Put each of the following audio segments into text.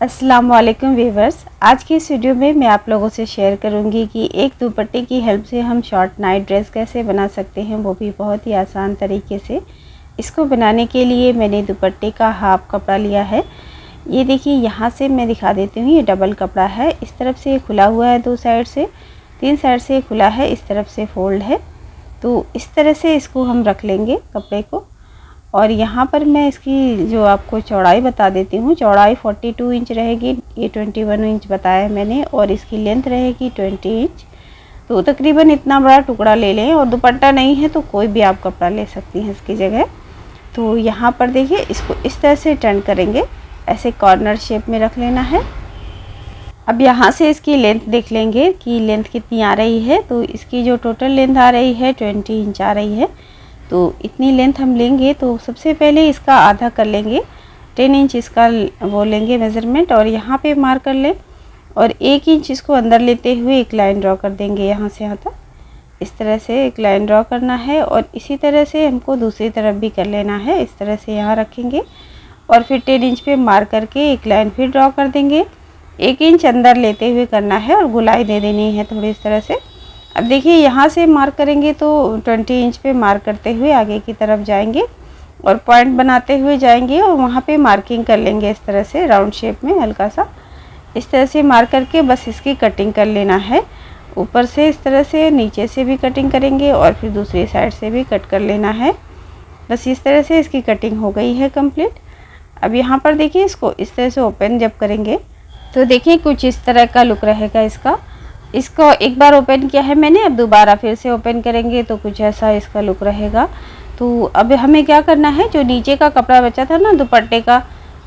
अस्सलाम वालेकुम व्यूवर्स। आज की इस वीडियो में मैं आप लोगों से शेयर करूंगी कि एक दुपट्टे की हेल्प से हम शॉर्ट नाइट ड्रेस कैसे बना सकते हैं, वो भी बहुत ही आसान तरीके से। इसको बनाने के लिए मैंने दुपट्टे का हाफ कपड़ा लिया है। ये देखिए, यहाँ से मैं दिखा देती हूँ, ये डबल कपड़ा है। इस तरफ से खुला हुआ है, दो साइड से, तीन साइड से खुला है, इस तरफ से फोल्ड है। तो इस तरह से इसको हम रख लेंगे कपड़े को। और यहाँ पर मैं इसकी जो आपको चौड़ाई बता देती हूँ। चौड़ाई 42 इंच रहेगी, ये 21 इंच बताया है मैंने, और इसकी लेंथ रहेगी 20 इंच। तो तकरीबन इतना बड़ा टुकड़ा ले लें, और दुपट्टा नहीं है तो कोई भी आप कपड़ा ले सकती हैं इसकी जगह। तो यहाँ पर देखिए, इसको इस तरह से टर्न करेंगे, ऐसे कॉर्नर शेप में रख लेना है। अब यहाँ से इसकी लेंथ देख लेंगे कि लेंथ कितनी आ रही है। तो इसकी जो टोटल लेंथ आ रही है 20 इंच आ रही है। तो इतनी लेंथ हम लेंगे तो सबसे पहले इसका आधा कर लेंगे, 10 इंच इसका वो लेंगे मेज़रमेंट, और यहाँ पे मार्क कर लें। और 1 इंच इसको अंदर लेते हुए एक लाइन ड्रॉ कर देंगे, यहाँ से यहाँ तक इस तरह से एक लाइन ड्रॉ करना है। और इसी तरह से हमको दूसरी तरफ भी कर लेना है। इस तरह से यहाँ रखेंगे और फिर 10 इंच पे मार्क करके एक लाइन फिर ड्रॉ कर देंगे। 1 इंच अंदर लेते हुए करना है और गुलाई दे देनी है थोड़ी इस तरह से। अब देखिए, यहाँ से मार्क करेंगे तो 20 इंच पे मार्क करते हुए आगे की तरफ जाएंगे और पॉइंट बनाते हुए जाएंगे, और वहाँ पे मार्किंग कर लेंगे इस तरह से राउंड शेप में हल्का सा। इस तरह से मार्क करके बस इसकी कटिंग कर लेना है। ऊपर से इस तरह से, नीचे से भी कटिंग करेंगे और फिर दूसरी साइड से भी कट कर लेना है। बस इस तरह से इसकी कटिंग हो गई है कंप्लीट। अब यहाँ पर देखिए, इसको इस तरह से ओपन जब करेंगे तो देखिए कुछ इस तरह का लुक रहेगा इसका। इसको एक बार ओपन किया है मैंने, अब दोबारा फिर से ओपन करेंगे तो कुछ ऐसा इसका लुक रहेगा। तो अब हमें क्या करना है, जो नीचे का कपड़ा बचा था ना दुपट्टे का,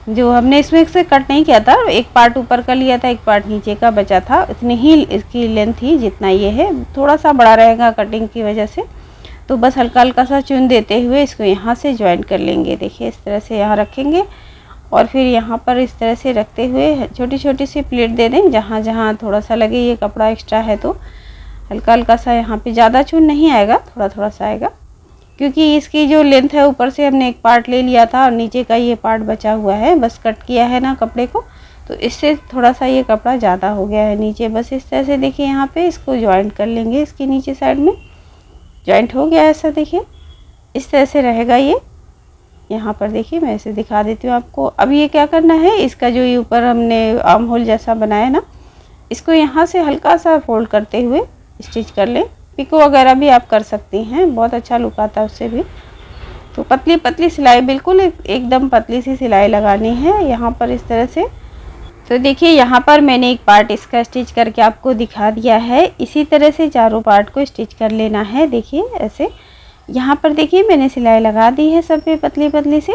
जो हमने इसमें से कट नहीं किया था, एक पार्ट ऊपर का लिया था, एक पार्ट नीचे का बचा था, इतनी ही इसकी लेंथ थी जितना ये है। थोड़ा सा बड़ा रहेगा कटिंग की वजह से। तो बस हल्का हल्का सा चुन देते हुए इसको यहाँ से ज्वाइन कर लेंगे। देखिए इस तरह से यहाँ रखेंगे और फिर यहाँ पर इस तरह से रखते हुए छोटी छोटी सी प्लेट दे दें, जहाँ जहाँ थोड़ा सा लगे ये कपड़ा एक्स्ट्रा है तो हल्का हल्का सा यहाँ पे, ज़्यादा चुन नहीं आएगा, थोड़ा थोड़ा सा आएगा, क्योंकि इसकी जो लेंथ है ऊपर से हमने एक पार्ट ले लिया था और नीचे का ये पार्ट बचा हुआ है, बस कट किया है ना कपड़े को, तो इससे थोड़ा सा ये कपड़ा ज़्यादा हो गया है नीचे। बस इस तरह से देखिए यहाँ पर इसको जॉइंट कर लेंगे, इसकी नीचे साइड में जॉइंट हो गया ऐसा। देखिए इस तरह से रहेगा ये। यहाँ पर देखिए मैं इसे दिखा देती हूँ आपको। अब ये क्या करना है, इसका जो ये ऊपर हमने आर्म होल जैसा बनाया ना, इसको यहाँ से हल्का सा फोल्ड करते हुए स्टिच कर लें। पिको वगैरह भी आप कर सकती हैं, बहुत अच्छा लुक आता है उससे भी। तो पतली पतली सिलाई, बिल्कुल एकदम पतली सी सिलाई लगानी है यहाँ पर इस तरह से। तो देखिए यहाँ पर मैंने एक पार्ट इसका स्टिच करके आपको दिखा दिया है। इसी तरह से चारों पार्ट को स्टिच कर लेना है। देखिए ऐसे यहाँ पर देखिए मैंने सिलाई लगा दी है सब पे पतली पतली सी।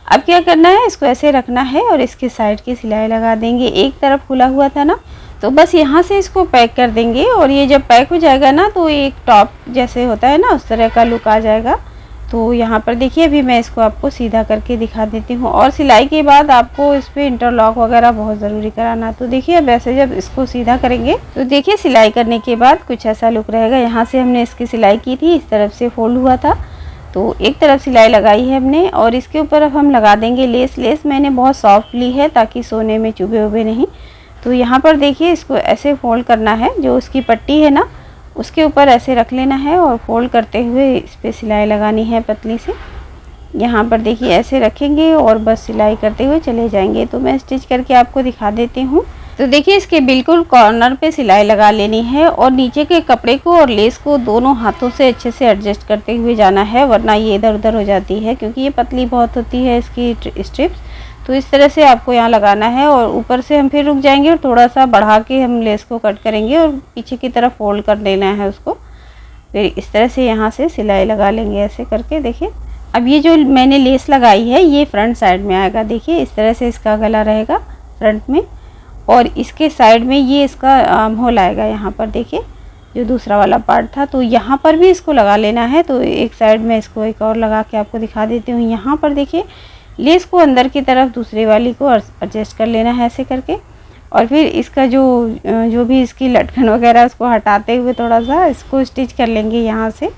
अब क्या करना है, इसको ऐसे रखना है और इसके साइड की सिलाई लगा देंगे। एक तरफ खुला हुआ था ना, तो बस यहाँ से इसको पैक कर देंगे, और ये जब पैक हो जाएगा ना तो एक टॉप जैसे होता है ना, उस तरह का लुक आ जाएगा। तो यहाँ पर देखिए अभी मैं इसको आपको सीधा करके दिखा देती हूँ। और सिलाई के बाद आपको इस पर इंटरलॉक वगैरह बहुत ज़रूरी कराना। तो देखिए अब ऐसे जब इसको सीधा करेंगे तो देखिए सिलाई करने के बाद कुछ ऐसा लुक रहेगा। यहाँ से हमने इसकी सिलाई की थी, इस तरफ से फोल्ड हुआ था, तो एक तरफ सिलाई लगाई है हमने, और इसके ऊपर अब हम लगा देंगे लेस। लेस मैंने बहुत सॉफ्ट ली है ताकि सोने में चुभे उभे नहीं। तो यहाँ पर देखिए इसको ऐसे फोल्ड करना है, जो उसकी पट्टी है ना उसके ऊपर ऐसे रख लेना है और फोल्ड करते हुए इस पर सिलाई लगानी है पतली से। यहाँ पर देखिए ऐसे रखेंगे और बस सिलाई करते हुए चले जाएंगे। तो मैं स्टिच करके आपको दिखा देती हूँ। तो देखिए इसके बिल्कुल कॉर्नर पे सिलाई लगा लेनी है, और नीचे के कपड़े को और लेस को दोनों हाथों से अच्छे से एडजस्ट करते हुए जाना है, वरना ये इधर उधर हो जाती है, क्योंकि ये पतली बहुत होती है इसकी स्ट्रिप्स। तो इस तरह से आपको यहाँ लगाना है, और ऊपर से हम फिर रुक जाएंगे और थोड़ा सा बढ़ा के हम लेस को कट करेंगे और पीछे की तरफ फोल्ड कर देना है उसको। फिर इस तरह से यहाँ से सिलाई लगा लेंगे ऐसे करके। देखिए अब ये जो मैंने लेस लगाई है ये फ्रंट साइड में आएगा। देखिए इस तरह से इसका गला रहेगा फ्रंट में, और इसके साइड में ये इसका आर्म होल आएगा यहाँ पर। देखिए जो दूसरा वाला पार्ट था, तो यहाँ पर भी इसको लगा लेना है। तो एक साइड में इसको एक और लगा के आपको दिखा देती हूँ। यहाँ पर देखिए लेस को अंदर की तरफ दूसरी वाली को एडजस्ट कर लेना है ऐसे करके, और फिर इसका जो भी इसकी लटकन वगैरह उसको हटाते हुए थोड़ा सा इसको स्टिच कर लेंगे यहाँ से।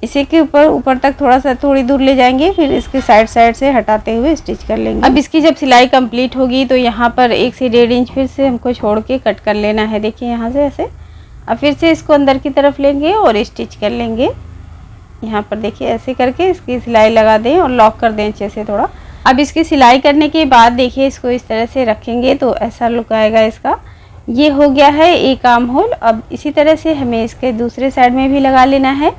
इसी के ऊपर तक थोड़ी दूर ले जाएंगे, फिर इसके साइड से हटाते हुए स्टिच कर लेंगे। अब इसकी जब सिलाई कंप्लीट होगी तो यहाँ पर 1 से 1.5 इंच फिर से हमको छोड़ के कट कर लेना है। देखिए यहाँ से ऐसे, अब फिर से इसको अंदर की तरफ लेंगे और स्टिच कर लेंगे। यहाँ पर देखिए ऐसे करके इसकी सिलाई लगा दें और लॉक कर दें अच्छे से थोड़ा। अब इसकी सिलाई करने के बाद देखिए इसको इस तरह से रखेंगे तो ऐसा लुक आएगा इसका। ये हो गया है एक आर्म होल। अब इसी तरह से हमें इसके दूसरे साइड में भी लगा लेना है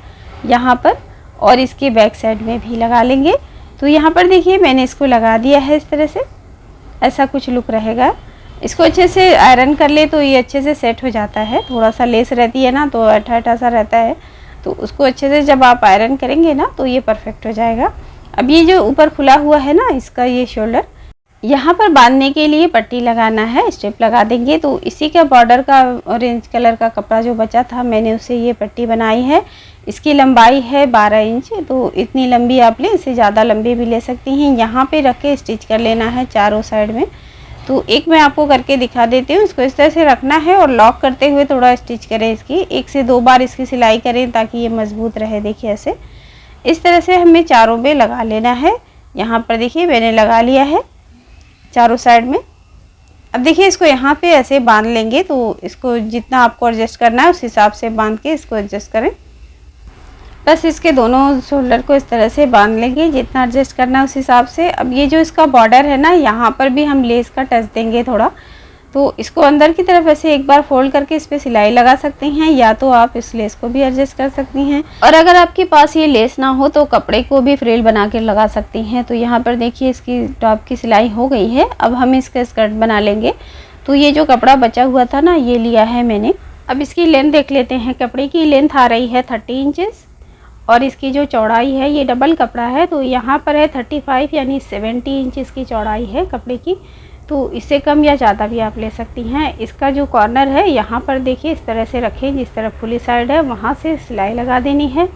यहाँ पर, और इसके बैक साइड में भी लगा लेंगे। तो यहाँ पर देखिए मैंने इसको लगा दिया है इस तरह से, ऐसा कुछ लुक रहेगा। इसको अच्छे से आयरन कर ले तो ये अच्छे से सेट हो जाता है। थोड़ा सा लेस रहती है ना तो अठा सा रहता है, तो उसको अच्छे से जब आप आयरन करेंगे ना तो ये परफेक्ट हो जाएगा। अब ये जो ऊपर खुला हुआ है ना इसका ये शोल्डर, यहाँ पर बांधने के लिए पट्टी लगाना है, स्ट्रिप लगा देंगे। तो इसी का बॉर्डर का ऑरेंज कलर का कपड़ा जो बचा था मैंने उससे ये पट्टी बनाई है। इसकी लंबाई है 12 इंच, तो इतनी लंबी आप लें, इससे ज़्यादा लंबी भी ले सकती हैं। यहाँ पे रख के स्टिच कर लेना है चारों साइड में। तो एक मैं आपको करके दिखा देती हूँ। इसको इस तरह से रखना है और लॉक करते हुए थोड़ा स्टिच करें। इसकी 1 से 2 बार इसकी सिलाई करें ताकि ये मजबूत रहे। देखिए ऐसे इस तरह से हमें चारों में लगा लेना है। यहाँ पर देखिए मैंने लगा लिया है चारों साइड में। अब देखिए इसको यहाँ पे ऐसे बांध लेंगे, तो इसको जितना आपको एडजस्ट करना है उस हिसाब से बांध के इसको एडजस्ट करें। बस इसके दोनों शोल्डर को इस तरह से बांध लेंगे, जितना एडजस्ट करना है उस हिसाब से। अब ये जो इसका बॉर्डर है ना, यहाँ पर भी हम लेस का टच देंगे थोड़ा, तो इसको अंदर की तरफ ऐसे एक बार फोल्ड करके इस पर सिलाई लगा सकते हैं, या तो आप इस लेस को भी एडजस्ट कर सकती हैं। और अगर आपके पास ये लेस ना हो तो कपड़े को भी फ्रिल बना के लगा सकती हैं। तो यहाँ पर देखिए इसकी टॉप की सिलाई हो गई है। अब हम इसका स्कर्ट बना लेंगे। तो ये जो कपड़ा बचा हुआ था ना ये लिया है मैंने। अब इसकी लेंथ देख लेते हैं। कपड़े की लेंथ आ रही है 30 इंचेस और इसकी जो चौड़ाई है, ये डबल कपड़ा है तो यहाँ पर है 35 यानी 70 इंच इसकी चौड़ाई है कपड़े की। तो इससे कम या ज़्यादा भी आप ले सकती हैं। इसका जो कॉर्नर है यहाँ पर देखिए इस तरह से रखें, जिस तरफ खुली साइड है वहाँ से सिलाई लगा देनी है।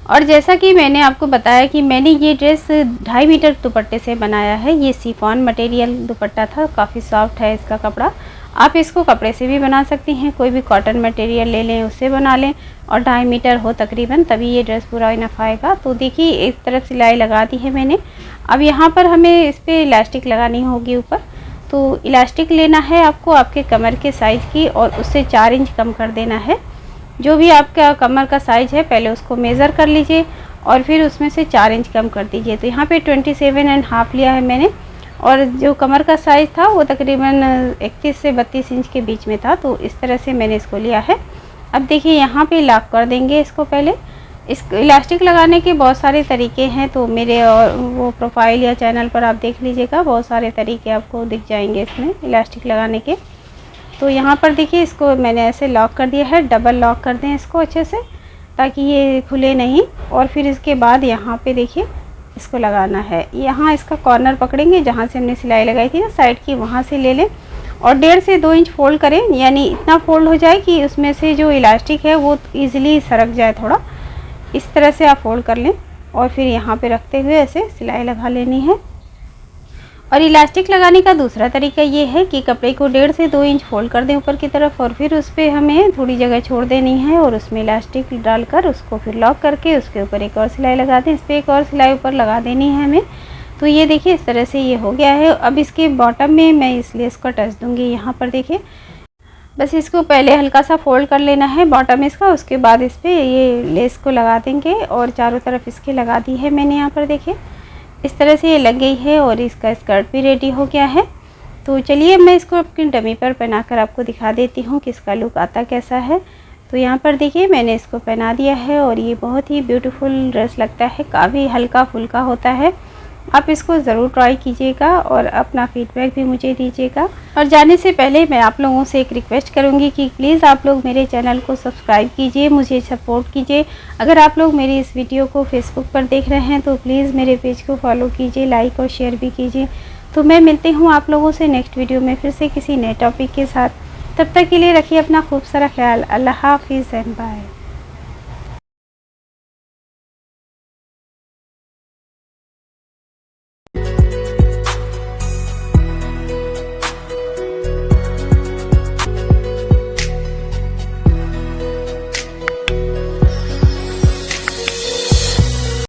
और जैसा कि मैंने आपको बताया कि मैंने ये ड्रेस 2.5 मीटर दुपट्टे से बनाया है। ये शिफॉन मटेरियल दुपट्टा था, काफ़ी सॉफ्ट है इसका कपड़ा। आप इसको कपड़े से भी बना सकती हैं, कोई भी कॉटन मटेरियल ले लें उससे बना लें, और 2.5 मीटर हो तकरीबन, तभी ये ड्रेस पूरा इनफ आएगा। तो देखिए एक तरफ सिलाई लगा दी है मैंने। अब यहाँ पर हमें इस पर इलास्टिक लगानी होगी ऊपर। तो इलास्टिक लेना है आपको आपके कमर के साइज़ की और उससे 4 इंच कम कर देना है। जो भी आपका कमर का साइज़ है पहले उसको मेज़र कर लीजिए और फिर उसमें से 4 इंच कम कर दीजिए। तो यहाँ पे 27.5 लिया है मैंने, और जो कमर का साइज़ था वो तकरीबन 31 से 32 इंच के बीच में था। तो इस तरह से मैंने इसको लिया है। अब देखिए यहाँ पे लॉक कर देंगे इसको। पहले इस इलास्टिक लगाने के बहुत सारे तरीके हैं, तो मेरे और वो प्रोफाइल या चैनल पर आप देख लीजिएगा, बहुत सारे तरीके आपको दिख जाएंगे इसमें इलास्टिक लगाने के। तो यहाँ पर देखिए इसको मैंने ऐसे लॉक कर दिया है। डबल लॉक कर दें इसको अच्छे से ताकि ये खुले नहीं। और फिर इसके बाद यहाँ पे देखिए इसको लगाना है। यहाँ इसका कॉर्नर पकड़ेंगे जहाँ से हमने सिलाई लगाई थी ना साइड की, वहाँ से ले लें और 1.5 से 2 इंच फोल्ड करें, यानी इतना फोल्ड हो जाए कि उसमें से जो इलास्टिक है वो ईज़िली सरक जाए थोड़ा। इस तरह से आप फोल्ड कर लें और फिर यहाँ पे रखते हुए ऐसे सिलाई लगा लेनी है। और इलास्टिक लगाने का दूसरा तरीका ये है कि कपड़े को 1.5 से 2 इंच फोल्ड कर दें ऊपर की तरफ, और फिर उस पर हमें थोड़ी जगह छोड़ देनी है और उसमें इलास्टिक डालकर उसको फिर लॉक करके उसके ऊपर एक और सिलाई लगा दें। इस पर एक और सिलाई ऊपर लगा देनी है हमें। तो ये देखिए इस तरह से ये हो गया है। अब इसके बॉटम में मैं इस लेस को टच दूँगी। यहाँ पर देखिए बस इसको पहले हल्का सा फोल्ड कर लेना है बॉटम इसका, उसके बाद इस पर ये लेस को लगा देंगे और चारों तरफ इसके लगा दी है मैंने। यहाँ पर देखिए इस तरह से ये लग गई है और इसका स्कर्ट भी रेडी हो गया है। तो चलिए मैं इसको अपनी डमी पर पहनाकर आपको दिखा देती हूँ कि इसका लुक आता कैसा है। तो यहाँ पर देखिए मैंने इसको पहना दिया है और ये बहुत ही ब्यूटीफुल ड्रेस लगता है, काफ़ी हल्का फुल्का होता है। आप इसको ज़रूर ट्राई कीजिएगा और अपना फीडबैक भी मुझे दीजिएगा। और जाने से पहले मैं आप लोगों से एक रिक्वेस्ट करूंगी कि प्लीज़ आप लोग मेरे चैनल को सब्सक्राइब कीजिए, मुझे सपोर्ट कीजिए। अगर आप लोग मेरी इस वीडियो को फेसबुक पर देख रहे हैं तो प्लीज़ मेरे पेज को फॉलो कीजिए, लाइक और शेयर भी कीजिए। तो मैं मिलती हूँ आप लोगों से नेक्स्ट वीडियो में फिर से किसी नए टॉपिक के साथ। तब तक के लिए रखिए अपना खूब सारा ख्याल। अल्लाह हाफिज़ एंड बाय।